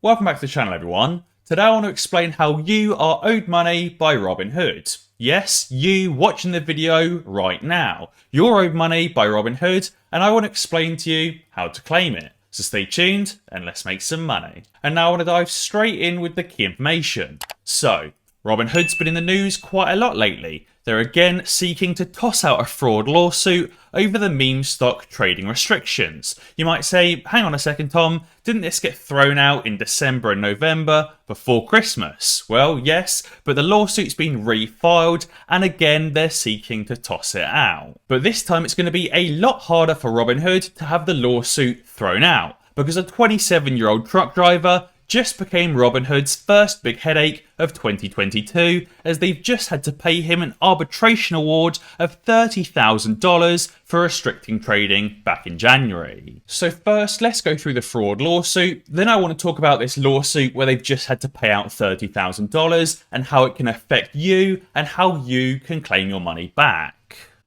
Welcome back to the channel, everyone. Today I want to explain how you are owed money by Robinhood. Yes, you watching the video right now. You're owed money by Robinhood, and I want to explain to you how to claim it. So stay tuned and let's make some money. And now I want to dive straight in with the key information. So, Robinhood's been in the news quite a lot lately. They're again seeking to toss out a fraud lawsuit over the meme stock trading restrictions. You might say, hang on a second, Tom, didn't this get thrown out in December and November before Christmas? Well, yes, but the lawsuit's been refiled and again they're seeking to toss it out. But this time it's going to be a lot harder for Robinhood to have the lawsuit thrown out because a 27-year-old truck driver just became Robinhood's first big headache of 2022 as they've just had to pay him an arbitration award of $30,000 for restricting trading back in January. So first, let's go through the fraud lawsuit. Then I want to talk about this lawsuit where they've just had to pay out $30,000 and how it can affect you and how you can claim your money back.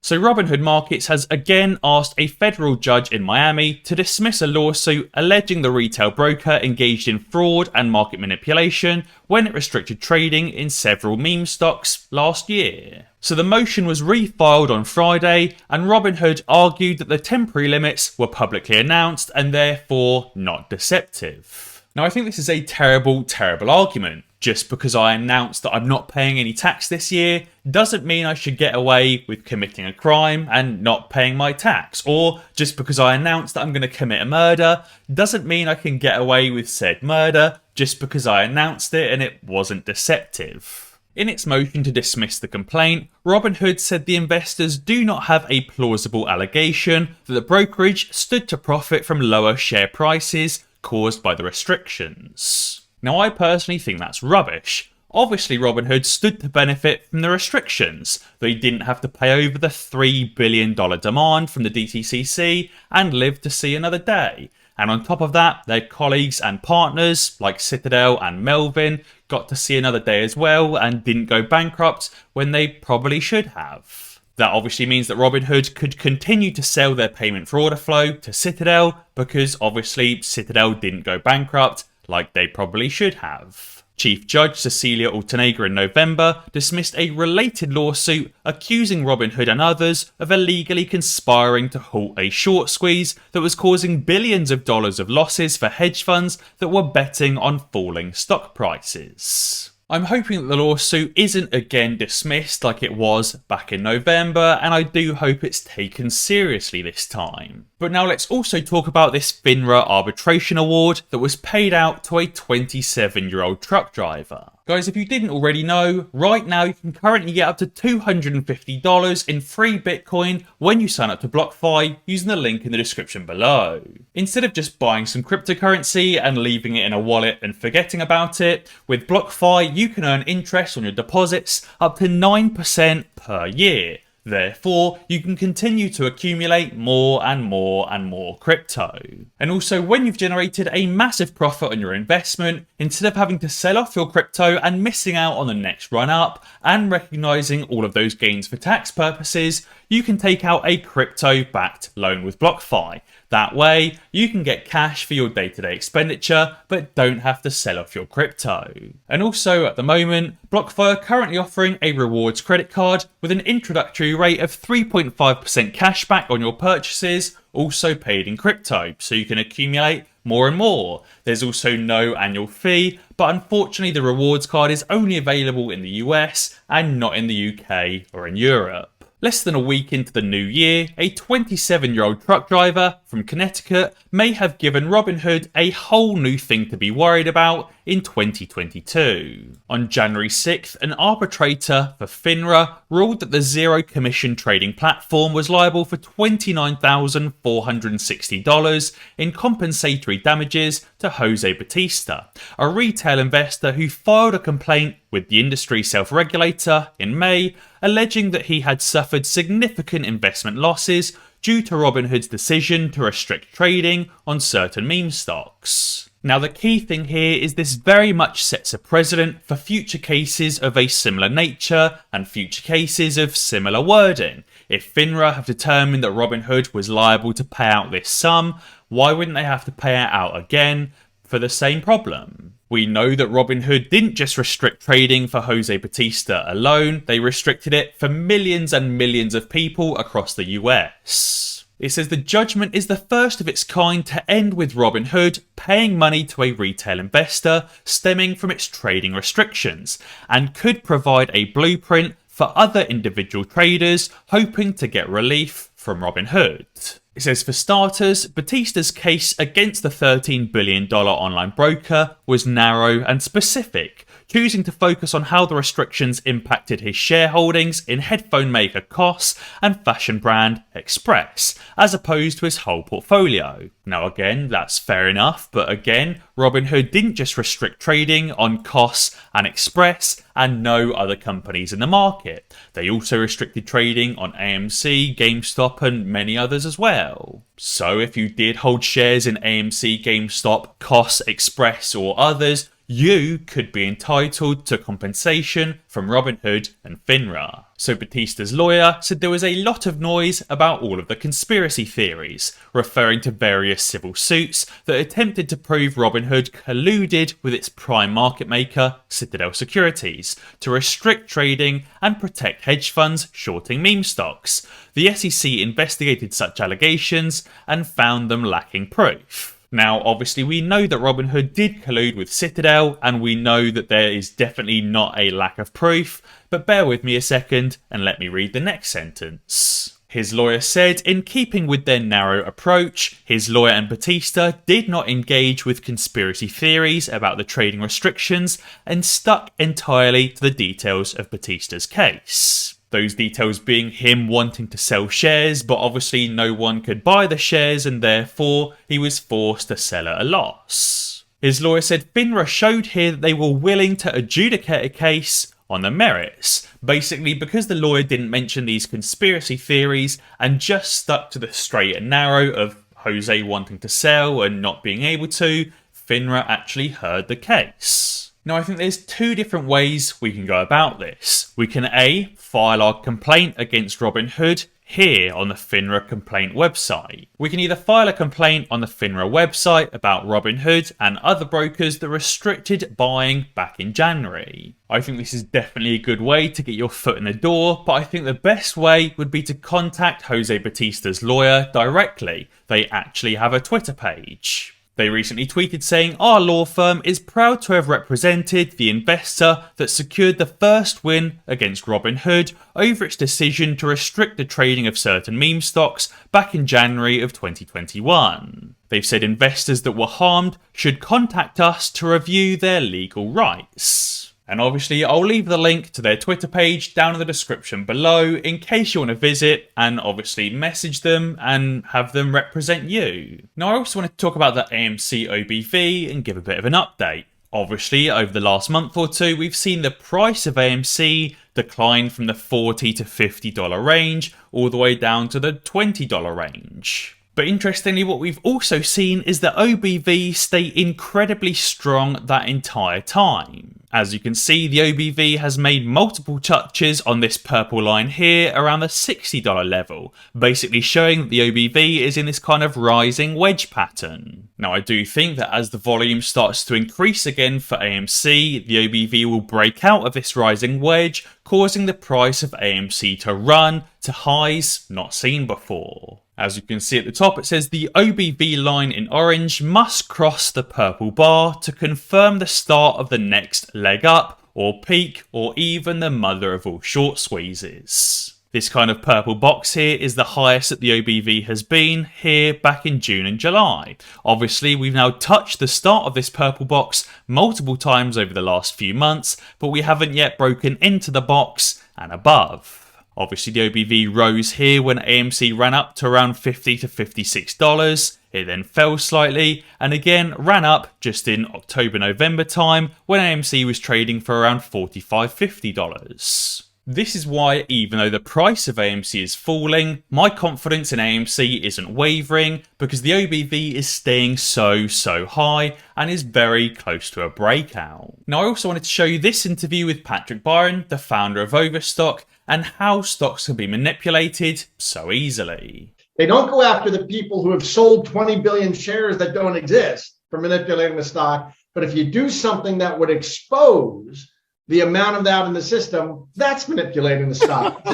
So Robinhood Markets has again asked a federal judge in Miami to dismiss a lawsuit alleging the retail broker engaged in fraud and market manipulation when it restricted trading in several meme stocks last year. So the motion was refiled on Friday, and Robinhood argued that the temporary limits were publicly announced and therefore not deceptive. Now I think this is a terrible argument. Just because I announced that I'm not paying any tax this year doesn't mean I should get away with committing a crime and not paying my tax. Or just because I announced that I'm going to commit a murder doesn't mean I can get away with said murder just because I announced it and it wasn't deceptive. In its motion to dismiss the complaint, Robinhood said the investors do not have a plausible allegation that the brokerage stood to profit from lower share prices caused by the restrictions. Now, I personally think that's rubbish. Obviously, Robinhood stood to benefit from the restrictions. They didn't have to pay over the $3 billion demand from the DTCC and live to see another day. And on top of that, their colleagues and partners like Citadel and Melvin got to see another day as well and didn't go bankrupt when they probably should have. That obviously means that Robinhood could continue to sell their payment for order flow to Citadel because obviously Citadel didn't go bankrupt like they probably should have. Chief Judge Cecilia Altenegger in November dismissed a related lawsuit accusing Robinhood and others of illegally conspiring to halt a short squeeze that was causing billions of dollars of losses for hedge funds that were betting on falling stock prices. I'm hoping that the lawsuit isn't again dismissed like it was back in November, and I do hope it's taken seriously this time. But now let's also talk about this FINRA arbitration award that was paid out to a 27-year-old truck driver. Guys, if you didn't already know, right now you can currently get up to $250 in free Bitcoin when you sign up to BlockFi using the link in the description below. Instead of just buying some cryptocurrency and leaving it in a wallet and forgetting about it, with BlockFi you can earn interest on your deposits up to 9% per year. Therefore, you can continue to accumulate more and more crypto. And also, when you've generated a massive profit on your investment, instead of having to sell off your crypto and missing out on the next run up and recognizing all of those gains for tax purposes, you can take out a crypto-backed loan with BlockFi. That way, you can get cash for your day-to-day expenditure, but don't have to sell off your crypto. And also, at the moment, BlockFi are currently offering a rewards credit card with an introductory rate of 3.5% cashback on your purchases, also paid in crypto, so you can accumulate more and more. There's also no annual fee, but unfortunately the rewards card is only available in the US and not in the UK or in Europe. Less than a week into the new year, a 27-year-old truck driver from Connecticut may have given Robinhood a whole new thing to be worried about in 2022. On January 6th, an arbitrator for FINRA ruled that the zero commission trading platform was liable for $29,460 in compensatory damages to Jose Batista, a retail investor who filed a complaint with the industry self-regulator in May, alleging that he had suffered significant investment losses due to Robinhood's decision to restrict trading on certain meme stocks. Now, the key thing here is this very much sets a precedent for future cases of a similar nature and future cases of similar wording. If FINRA have determined that Robinhood was liable to pay out this sum, why wouldn't they have to pay it out again for the same problem. We know that Robinhood didn't just restrict trading for Jose Batista alone, they restricted it for millions and millions of people across the US. It says the judgment is the first of its kind to end with Robinhood paying money to a retail investor stemming from its trading restrictions, and could provide a blueprint for other individual traders hoping to get relief from Robinhood. It says, for starters, Batista's case against the $13 billion online broker was narrow and specific, choosing to focus on how the restrictions impacted his shareholdings in headphone maker kohrs and fashion brand Express, as opposed to his whole portfolio. Now again, that's fair enough, but again, Robinhood didn't just restrict trading on kohrs and Express and no other companies in the market. They also restricted trading on AMC, GameStop and many others as well. So if you did hold shares in AMC, GameStop, kohrs, Express or others, you could be entitled to compensation from Robinhood and FINRA. So Batista's lawyer said there was a lot of noise about all of the conspiracy theories, referring to various civil suits that attempted to prove Robinhood colluded with its prime market maker, Citadel Securities, to restrict trading and protect hedge funds shorting meme stocks. The SEC investigated such allegations and found them lacking proof. Now, obviously, we know that Robinhood did collude with Citadel, and we know that there is definitely not a lack of proof, but bear with me a second and let me read the next sentence. His lawyer said, in keeping with their narrow approach, his lawyer and Batista did not engage with conspiracy theories about the trading restrictions and stuck entirely to the details of Batista's case. Those details being him wanting to sell shares, but obviously no one could buy the shares and therefore he was forced to sell at a loss. His lawyer said FINRA showed here that they were willing to adjudicate a case on the merits. Basically, because the lawyer didn't mention these conspiracy theories and just stuck to the straight and narrow of Jose wanting to sell and not being able to, FINRA actually heard the case. Now, I think there's two different ways we can go about this. We can A, file our complaint against Robinhood here on the FINRA complaint website. We can either file a complaint on the FINRA website about Robinhood and other brokers that restricted buying back in January. I think this is definitely a good way to get your foot in the door, but I think the best way would be to contact Jose Batista's lawyer directly. They actually have a Twitter page. They recently tweeted saying, our law firm is proud to have represented the investor that secured the first win against Robinhood over its decision to restrict the trading of certain meme stocks back in January of 2021. They've said investors that were harmed should contact us to review their legal rights. And obviously I'll leave the link to their Twitter page down in the description below in case you want to visit and obviously message them and have them represent you. Now I also want to talk about the AMC Obv and give a bit of an update. Obviously over the last month or two we've seen the price of AMC decline from the $40 to $50 range all the way down to the $20 range. But interestingly, what we've also seen is that OBV stay incredibly strong that entire time. As you can see, the OBV has made multiple touches on this purple line here around the $60 level, basically showing that the OBV is in this kind of rising wedge pattern. Now I do think that as the volume starts to increase again for AMC, the OBV will break out of this rising wedge, causing the price of AMC to run to highs not seen before. As you can see at the top, it says the OBV line in orange must cross the purple bar to confirm the start of the next leg up, or peak, or even the mother of all short squeezes. This kind of purple box here is the highest that the OBV has been here back in June and July. Obviously, we've now touched the start of this purple box multiple times over the last few months, but we haven't yet broken into the box and above. Obviously, the OBV rose here when AMC ran up to around $50 to $56. It then fell slightly and again ran up just in October-November time when AMC was trading for around $45 $50. This is why, even though the price of AMC is falling, my confidence in AMC isn't wavering because the OBV is staying so high and is very close to a breakout. Now, I also wanted to show you this interview with Byron, the founder of Overstock, and how stocks can be manipulated so easily. They don't go after the people who have sold 20 billion shares that don't exist. for manipulating the stock. But if you do something that would expose the amount of that in the system, that's manipulating the stock.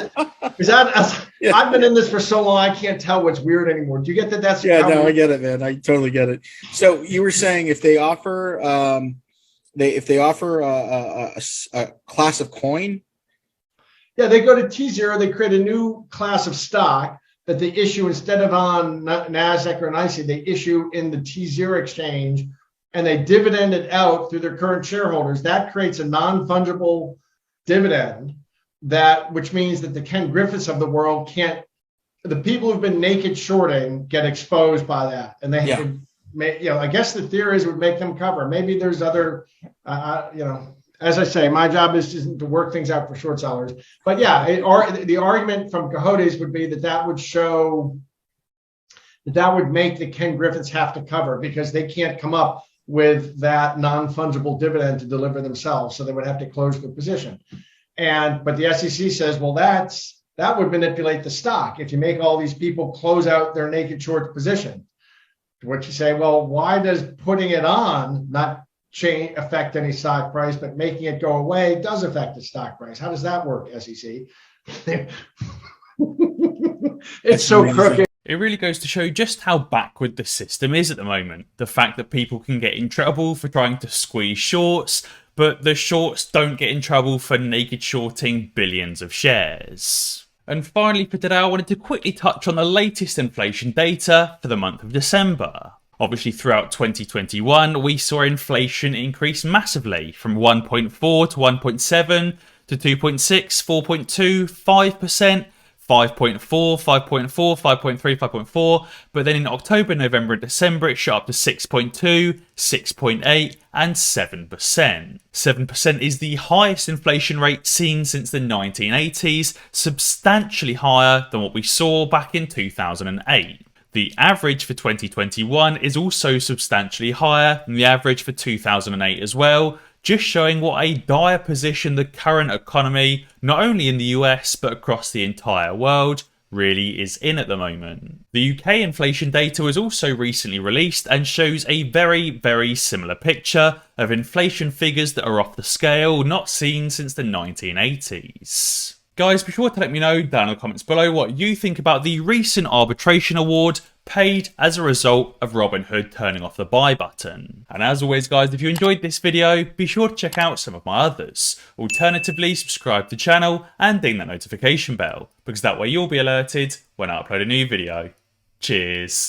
I've been in this for so long, I can't tell what's weird anymore. Do you get that? That's I get it, man. I totally get it. So you were saying if they offer a class of coin. Yeah, they go to T0, they create a new class of stock that they issue instead of on NASDAQ or an ICE, they issue in the T0 exchange, and they dividend it out through their current shareholders. That creates a non-fungible dividend, which means that the Ken Griffiths of the world can't, the people who've been naked shorting get exposed by that. And they I guess the theory is it would make them cover. Maybe there's other, as I say, my job is to work things out for short sellers. But yeah, the argument from Cohodes would be that would show that would make the Ken Griffiths have to cover because they can't come up with that non-fungible dividend to deliver themselves. So they would have to close their position. But the SEC says, well, that would manipulate the stock if you make all these people close out their naked short position. To which you say, well, why does putting it on not affect any stock price, but making it go away does affect the stock price? How does that work, SEC? It's so crooked. It really goes to show just how backward the system is at the moment. The fact that people can get in trouble for trying to squeeze shorts, but the shorts don't get in trouble for naked shorting billions of shares. And finally for today, I wanted to quickly touch on the latest inflation data for the month of December. Obviously, throughout 2021, we saw inflation increase massively from 1.4 to 1.7 to 2.6, 4.2, 5%, 5.4, 5.4, 5.3, 5.4, but then in October, November and December it shot up to 6.2, 6.8 and 7%. 7% is the highest inflation rate seen since the 1980s, substantially higher than what we saw back in 2008. The average for 2021 is also substantially higher than the average for 2008 as well, just showing what a dire position the current economy, not only in the US but across the entire world, really is in at the moment. The UK inflation data was also recently released and shows a very, very similar picture of inflation figures that are off the scale, not seen since the 1980s. Guys, be sure to let me know down in the comments below what you think about the recent arbitration award paid as a result of Robinhood turning off the buy button. And as always guys, if you enjoyed this video, be sure to check out some of my others. Alternatively, subscribe to the channel and ding that notification bell, because that way you'll be alerted when I upload a new video. Cheers.